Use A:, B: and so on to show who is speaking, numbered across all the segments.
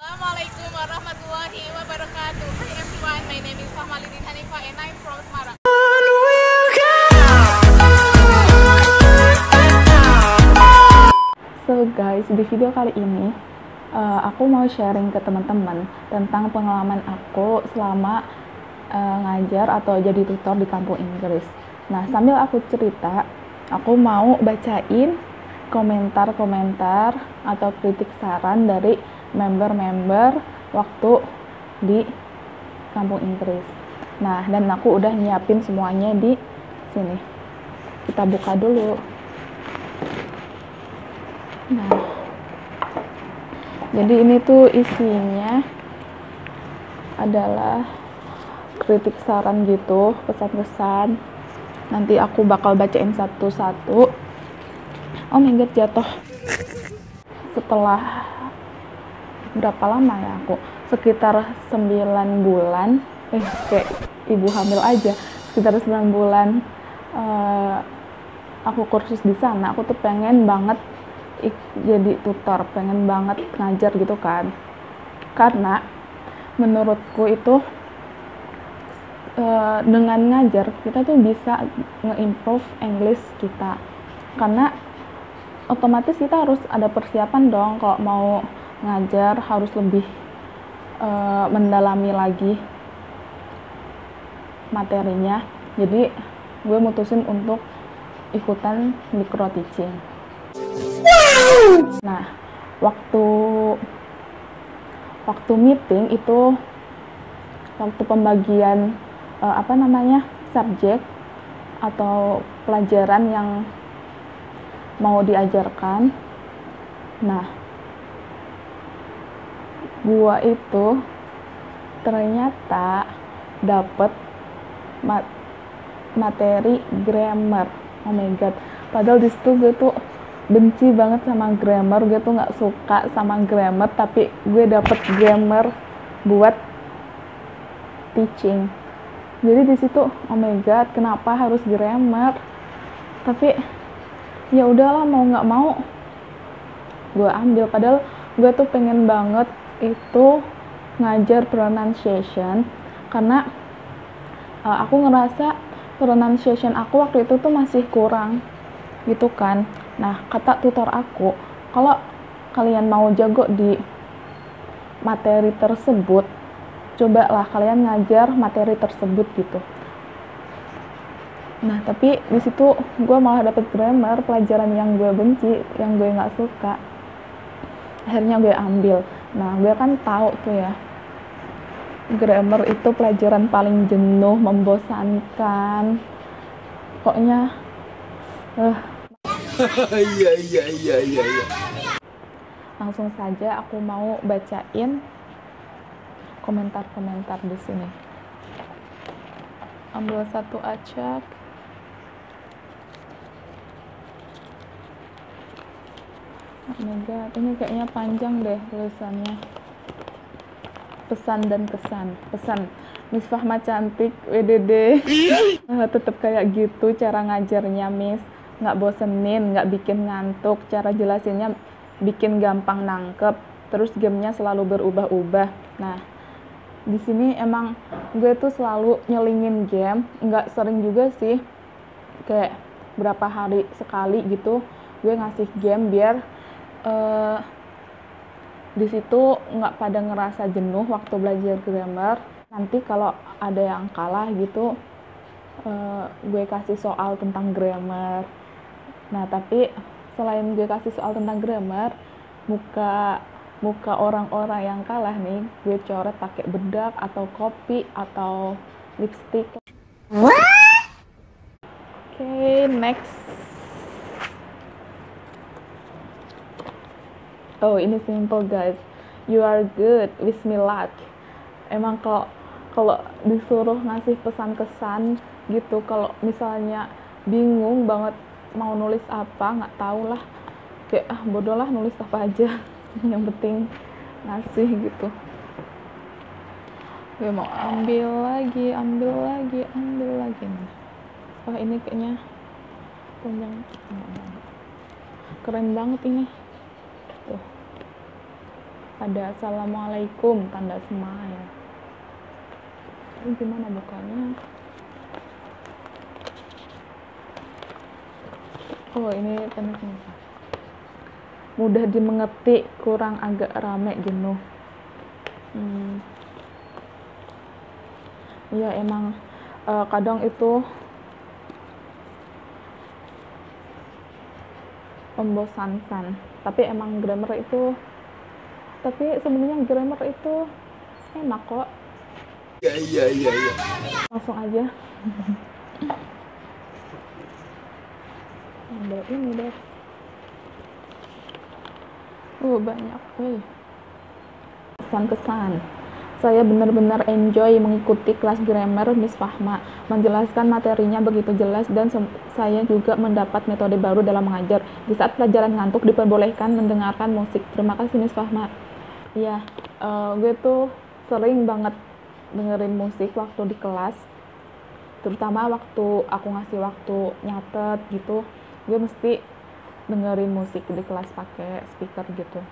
A: Assalamualaikum warahmatullahi wabarakatuh. Hi everyone, my name is Fahmalidin Hanifah and I'm from Semarang.
B: So guys, di video kali ini aku mau sharing ke teman-teman tentang pengalaman aku selama ngajar atau jadi tutor di kampung Inggris. Nah, sambil aku cerita, aku mau bacain komentar-komentar atau kritik saran dari member-member waktu di kampung Inggris. Nah, dan aku udah nyiapin semuanya di sini. Kita buka dulu. Nah, jadi ini tuh isinya adalah kritik saran gitu, pesan-pesan. Nanti aku bakal bacain satu-satu. Oh my god, jatuh. Setelah berapa lama ya aku? Sekitar 9 bulan. Kayak ibu hamil aja. Sekitar 9 bulan aku kursus di sana. Aku tuh pengen banget jadi tutor, pengen banget ngajar gitu kan, karena menurutku itu dengan ngajar kita tuh bisa nge-improve English kita, karena otomatis kita harus ada persiapan dong. Kalau mau ngajar harus lebih mendalami lagi materinya. Jadi gue mutusin untuk ikutan micro teaching. Nah, waktu meeting itu, waktu pembagian subjek atau pelajaran yang mau diajarkan. Nah, gua itu ternyata dapet materi grammar. Oh my god, padahal di situ gue tuh benci banget sama grammar, gue tuh nggak suka sama grammar, tapi gue dapet grammar buat teaching. Jadi di situ, oh my god, kenapa harus grammar? Tapi ya udahlah, mau nggak mau gue ambil. Padahal gue tuh pengen banget itu ngajar pronunciation, karena aku ngerasa pronunciation aku waktu itu tuh masih kurang gitu kan. Nah, kata tutor aku, kalau kalian mau jago di materi tersebut, cobalah kalian ngajar materi tersebut gitu. Nah, tapi di situ gue malah dapet grammar, pelajaran yang gue benci, yang gue nggak suka. Akhirnya gue ambil. Nah, gue kan tahu tuh ya, grammar itu pelajaran paling jenuh, membosankan. Pokoknya Iya. Langsung saja aku mau bacain komentar-komentar di sini. Ambil satu acak. Oh my god, ini kayaknya panjang deh tulisannya. Pesan dan kesan. Pesan, Miss Fahma cantik, WDD. Tetap kayak gitu cara ngajarnya, Miss. Nggak bosenin, nggak bikin ngantuk, cara jelasinnya bikin gampang nangkep, terus gamenya selalu berubah-ubah. Nah, di sini emang gue tuh selalu nyelingin game, nggak sering juga sih, kayak berapa hari sekali gitu gue ngasih game biar di situ nggak pada ngerasa jenuh waktu belajar grammar. Nanti kalau ada yang kalah gitu, gue kasih soal tentang grammar. Nah, tapi selain gue kasih soal tentang grammar, muka orang-orang yang kalah nih, gue coret pakai bedak atau kopi atau lipstick. Oke, next. Oh, ini simple guys. You are good, wish me luck. Emang kalau disuruh ngasih pesan-kesan gitu, kalau misalnya bingung banget mau nulis apa, nggak tahu lah, kayak bodoh lah, nulis apa aja yang penting ngasih gitu. Gue mau ambil lagi nih. Wah, ini kayaknya panjang, keren banget ini tuh. ada assalamualaikum tanda smile. Ini gimana bukanya? Oh, ini tekniknya mudah dimengerti, kurang agak rame, jenuh. Ya emang kadang itu membosankan, tapi emang grammar itu, tapi sebenarnya grammar itu enak kok. Iya. Langsung aja. Ambil ini deh. Banyak. Kesan-kesan. Saya benar-benar enjoy mengikuti kelas grammar Miss Fahma. Menjelaskan materinya begitu jelas dan saya juga mendapat metode baru dalam mengajar. Di saat pelajaran ngantuk diperbolehkan mendengarkan musik. Terima kasih Miss Fahma. Iya, gue tuh sering banget dengerin musik waktu di kelas. Terutama waktu aku ngasih waktu nyatet gitu. Gue mesti dengerin musik di kelas pakai speaker gitu.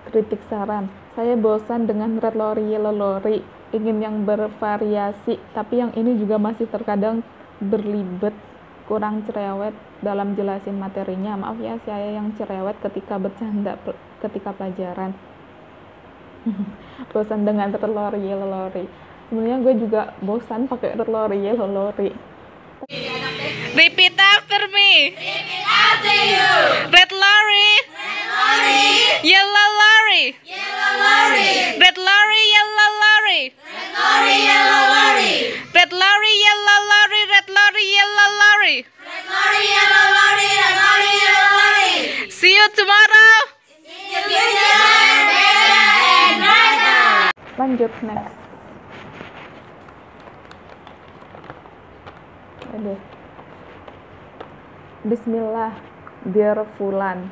B: Kritik saran, saya bosan dengan Red Lorry Yellow Lorry, ingin yang bervariasi, tapi yang ini juga masih terkadang berlibet, kurang cerewet dalam jelasin materinya. Maaf ya, saya yang cerewet ketika bercanda ketika pelajaran. Bosan dengan Red Lorry Yellow Lorry. Sebenarnya gue juga bosan pakai Red Lorry Yellow Lorry.
A: Repeat after me. Repeat after you. Red lorry. Red lorry. Yellow lorry. Yellow lorry. Red lorry. Yellow lorry. Red lorry. Yellow lorry. Red lorry. Yellow lorry. Red lorry. Yellow lorry. Red lorry. Yellow lorry. Red lorry. Yellow lorry. See you tomorrow. See you future. Better and brighter.
B: Lanjut next. Bismillah, dear Fulan.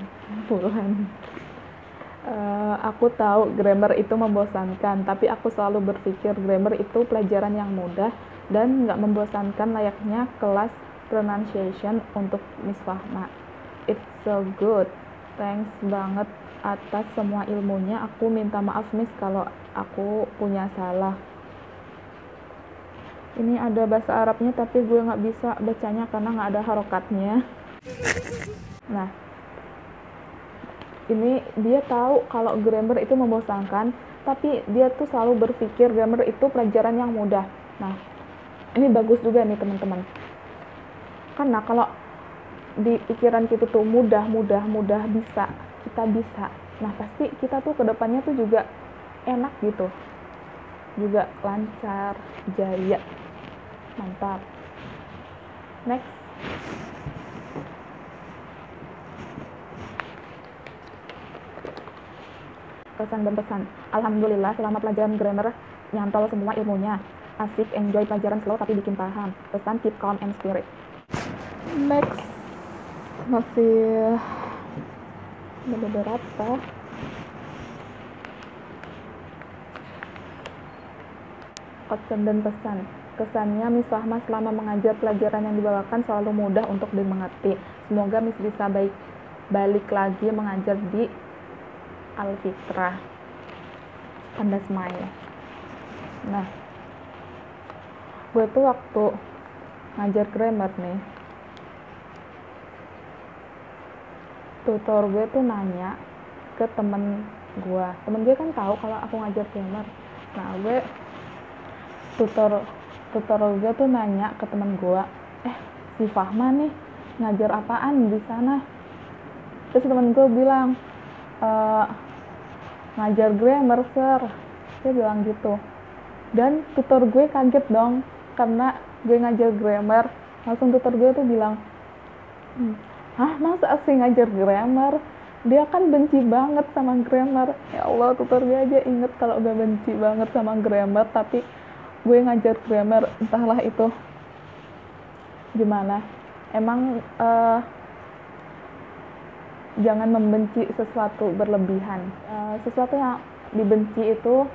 B: Aku tahu grammar itu membosankan, tapi aku selalu berpikir grammar itu pelajaran yang mudah dan nggak membosankan layaknya kelas pronunciation untuk Miss Fahma. It's so good. Thanks banget atas semua ilmunya. Aku minta maaf Miss kalau aku punya salah. Ini ada bahasa Arabnya tapi gue nggak bisa bacanya karena nggak ada harokatnya. Nah, ini dia tahu kalau grammar itu membosankan, tapi dia tuh selalu berpikir grammar itu pelajaran yang mudah. Nah, ini bagus juga nih teman-teman. Karena kalau di pikiran kita tuh mudah bisa, kita bisa. Nah, pasti kita tuh kedepannya tuh juga enak gitu. Juga lancar, jaya. Mantap. Next. Pesan dan pesan. Alhamdulillah selama pelajaran grammar nyantol semua ilmunya. Asik, enjoy pelajaran slow tapi bikin paham. Pesan keep calm and spirit. Next. Masih beberapa. Pesan dan pesan. Kesannya Miss Fahma selama mengajar pelajaran yang dibawakan selalu mudah untuk dimengerti. Semoga Miss bisa balik lagi mengajar di Al-Fitrah. Tanda smile. Nah, gue tuh waktu ngajar grammar nih, tutor gue tuh nanya ke temen gue kan tahu kalau aku ngajar grammar. Nah, tutor gue tuh nanya ke teman gue, si Fahma nih ngajar apaan di sana? Terus teman gue bilang, ngajar grammar sir. Dia bilang gitu. Dan tutor gue kaget dong karena gue ngajar grammar. Langsung tutor gue tuh bilang, hah, masa sih ngajar grammar? dia kan benci banget sama grammar. Ya Allah, tutor gue aja inget kalau gue benci banget sama grammar, tapi gue ngajar grammar, entahlah itu gimana. Emang jangan membenci sesuatu berlebihan. Sesuatu yang dibenci itu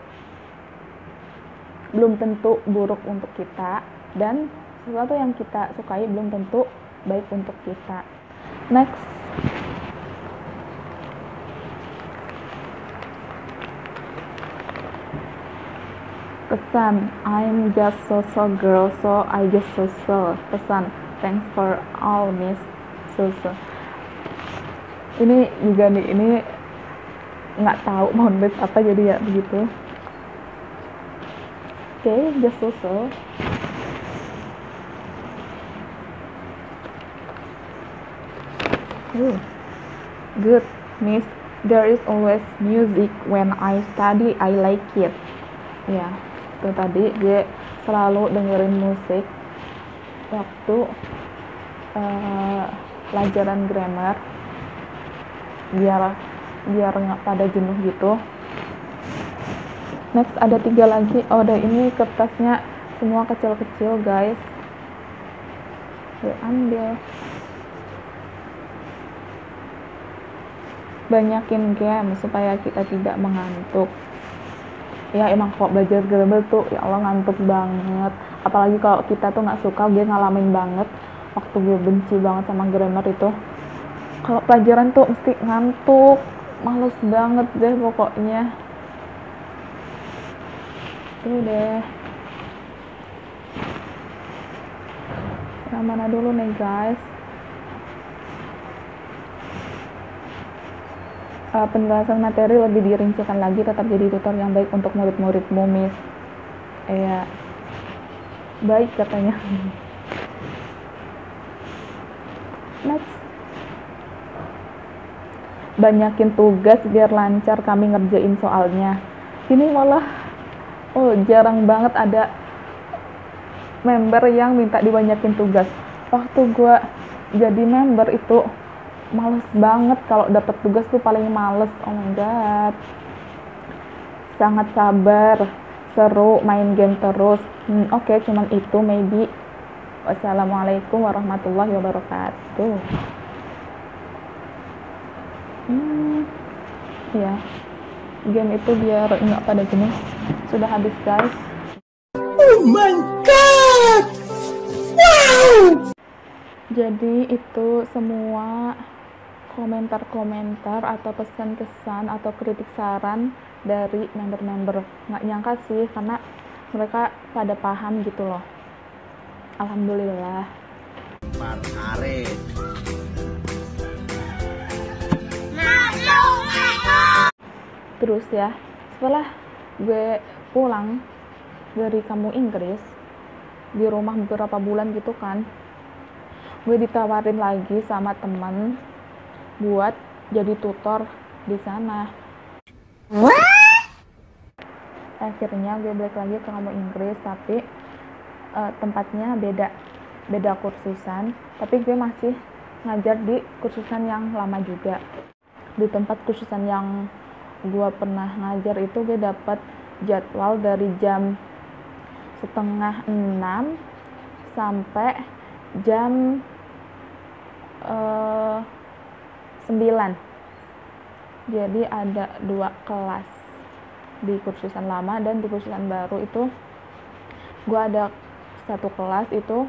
B: belum tentu buruk untuk kita, dan sesuatu yang kita sukai belum tentu baik untuk kita. Next, pesan, I'm just so girl, so I just so. Pesan, thanks for all miss so. Ini juga nih, ini nggak tahu mau nulis apa, jadi ya begitu. Oke, just so. Good, miss. There is always music when I study. I like it. Ya, itu tadi gue selalu dengerin musik waktu pelajaran grammar, biar nggak pada jenuh gitu. Next, ada 3 lagi. Oh, ada ini kertasnya semua kecil-kecil guys. Gue ambil. Banyakin game supaya kita tidak mengantuk. Ya emang kok belajar grammar tuh ya Allah ngantuk banget. Apalagi kalau kita tuh nggak suka, gue ngalamin banget waktu gue benci banget sama grammar itu. Kalau pelajaran tuh mesti ngantuk, males banget deh pokoknya. Tuh deh. Yang mana dulu nih guys? Penjelasan materi lebih dirincikan lagi, tetap jadi tutor yang baik untuk murid-muridmu, Miss. Ya, baik katanya. Next. Banyakin tugas biar lancar kami ngerjain soalnya. Ini malah, jarang banget ada member yang minta dibanyakin tugas. Waktu gue jadi member itu males banget, kalau dapat tugas tuh paling males. Oh my god, sangat sabar, seru, main game terus. Oke, cuman itu maybe. Wassalamualaikum warahmatullahi wabarakatuh. Ya, game itu biar nggak pada jenuh. Sudah habis guys.
C: Oh my god, wow.
B: Jadi itu semua komentar-komentar atau pesan-pesan atau kritik saran dari member-member. Nggak nyangka sih, karena mereka pada paham gitu loh. Alhamdulillah. Terus ya, setelah gue pulang dari kampung Inggris, di rumah beberapa bulan gitu kan, gue ditawarin lagi sama temen buat jadi tutor di sana. Akhirnya gue balik lagi ke kampung Inggris, tapi tempatnya beda kursusan, tapi gue masih ngajar di kursusan yang lama juga. Di tempat kursusan yang gue pernah ngajar itu gue dapat jadwal dari jam 5:30 sampai jam 9. Jadi ada 2 kelas di kursusan lama, dan di kursusan baru itu gue ada 1 kelas itu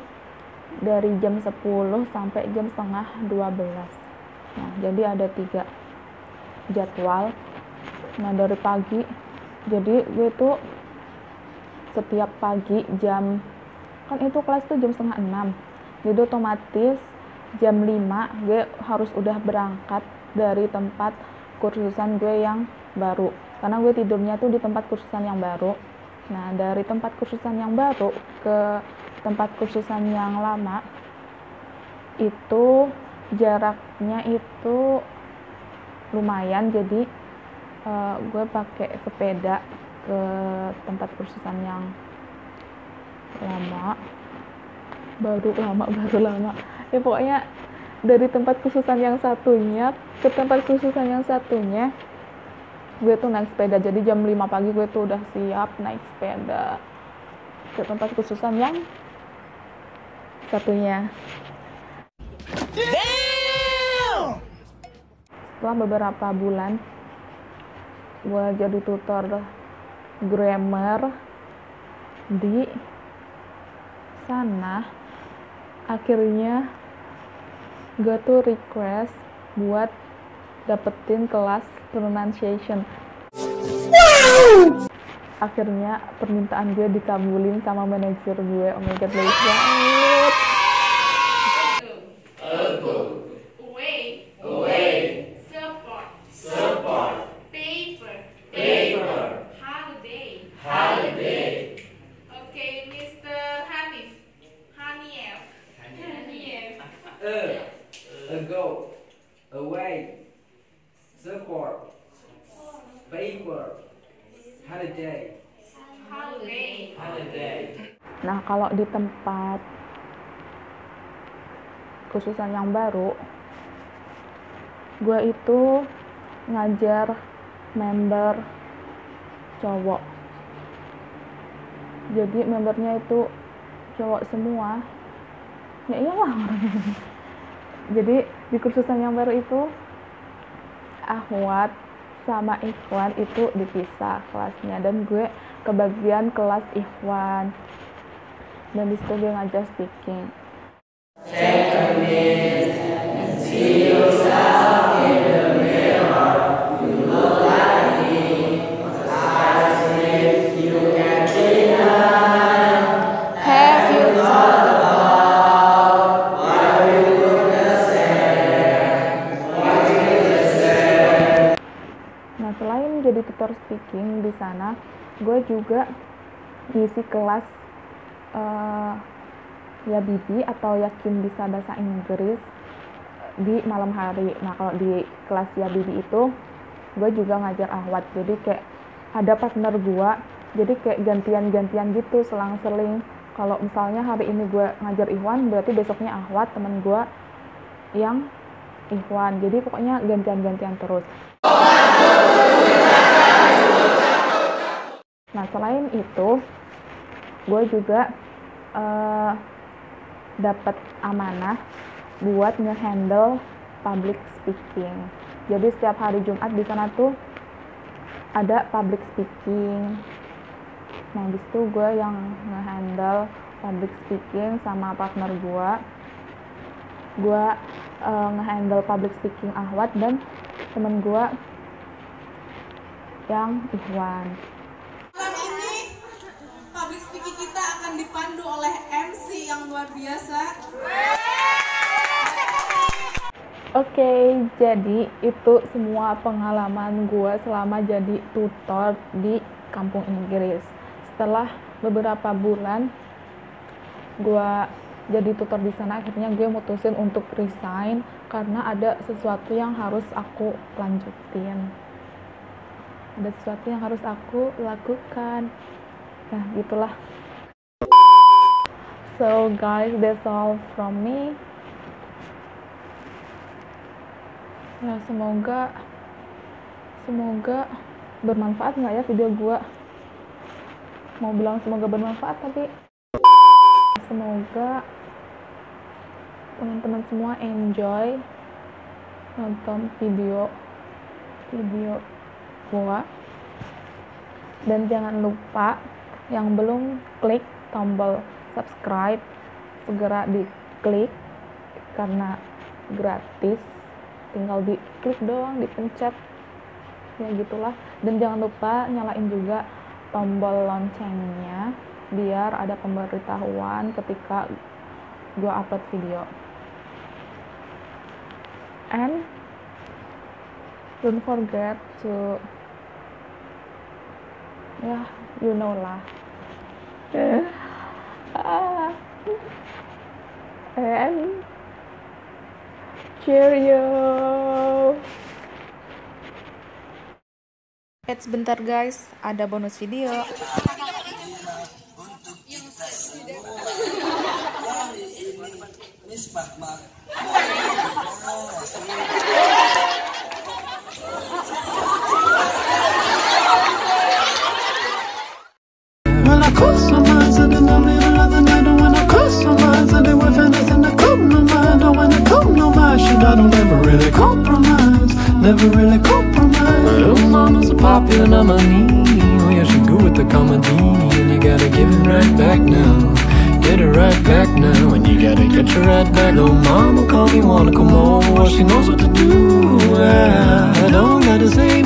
B: dari jam 10 sampai jam 11:30. Nah, jadi ada 3 jadwal. Nah, dari pagi, jadi gue tuh setiap pagi jam, kan itu kelas tuh jam 5:30, jadi otomatis jam 5 gue harus udah berangkat dari tempat kursusan gue yang baru, karena gue tidurnya tuh di tempat kursusan yang baru. Nah, dari tempat kursusan yang baru ke tempat kursusan yang lama itu jaraknya itu lumayan, jadi gue pakai sepeda ke tempat kursusan yang baru lama ya, pokoknya dari tempat kursusan yang satunya ke tempat khususan yang satunya gue tuh naik sepeda. Jadi jam 5 pagi gue tuh udah siap naik sepeda ke tempat khususan yang satunya. Setelah beberapa bulan gue jadi tutor grammar di sana, akhirnya gue tuh request buat dapetin kelas pronunciation. Akhirnya permintaan gue dikabulin sama manajer gue. Oh my god, baik banget.
D: Ago, away, support, paper, holiday.
B: Nah, kalau di tempat khususan yang baru, gue itu ngajar member cowok. Jadi membernya itu cowok semua. Ya iyalah. Jadi di kursusan yang baru itu Ahwat sama Ikhwan itu dipisah kelasnya, dan gue kebagian kelas Ikhwan, dan disitu gue ngajar speaking. Nah, selain jadi tutor speaking di sana, gue juga ngisi kelas ya Bibi atau Yakin Bisa Bahasa Inggris di malam hari. Nah, kalau di kelas ya Bibi itu gue juga ngajar Ahwat. Jadi kayak ada partner gue, jadi kayak gantian-gantian gitu, selang-seling. Kalau misalnya hari ini gue ngajar Ikhwan, berarti besoknya Ahwat, temen gue yang Ikhwan. Jadi pokoknya gantian-gantian terus. Nah, selain itu gue juga dapat amanah buat nge-handle public speaking. Jadi setiap hari Jumat di sana tuh ada public speaking. Nah, di situ gue yang nge-handle public speaking sama partner gue. Gue nge-handle public speaking Ahwat dan temen gue yang Ikhwan.
E: Malam ini public speaking kita akan dipandu oleh MC yang luar biasa.
B: Oke, jadi itu semua pengalaman gue selama jadi tutor di kampung Inggris. Setelah beberapa bulan gue jadi tutor di sana, akhirnya gue mutusin untuk resign karena ada sesuatu yang harus aku lanjutin. Ada sesuatu yang harus aku lakukan. Nah, gitulah. So guys, that's all from me. Ya, semoga bermanfaat nggak ya video gua. Mau bilang semoga bermanfaat, tapi semoga teman-teman semua enjoy nonton video gua. Dan jangan lupa yang belum klik tombol subscribe, segera diklik karena gratis. Tinggal diklik doang, dipencet, ya gitulah. Dan jangan lupa nyalain juga tombol loncengnya biar ada pemberitahuan ketika gue upload video. And don't forget to, ya you know lah, and cheerio.
A: Sebentar guys, ada bonus video.
C: Misbah
F: I don't ever really compromise, never really compromise. Little mama's a popular nominee. Oh yeah, she good with the comedy, and you gotta give it right back now. Get it right back now, and you gotta get your right back. Little mama call me, wanna come over, she knows what to do. I don't gotta say